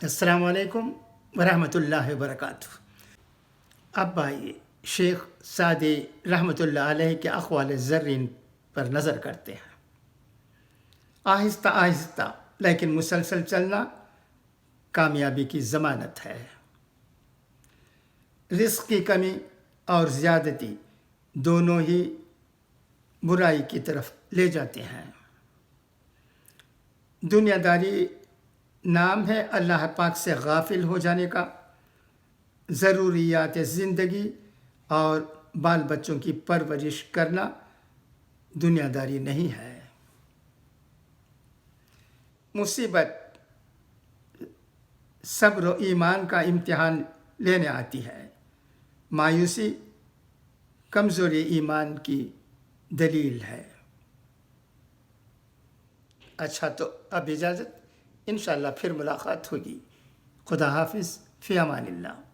السلام علیکم ورحمۃ اللہ وبرکاتہ۔ اب آئیے شیخ سعدی رحمۃ اللہ علیہ کے اقوال زرین پر نظر کرتے ہیں۔ آہستہ آہستہ لیکن مسلسل چلنا کامیابی کی ضمانت ہے۔ رزق کی کمی اور زیادتی دونوں ہی برائی کی طرف لے جاتے ہیں۔ دنیا داری نام ہے اللہ پاک سے غافل ہو جانے کا۔ ضروریات زندگی اور بال بچوں کی پرورش کرنا دنیا داری نہیں ہے۔ مصیبت صبر و ایمان کا امتحان لینے آتی ہے۔ مایوسی کمزوری ایمان کی دلیل ہے۔ اچھا تو اب اجازت، انشاءاللہ پھر ملاقات ہوگی۔ خدا حافظ، فی امان اللہ۔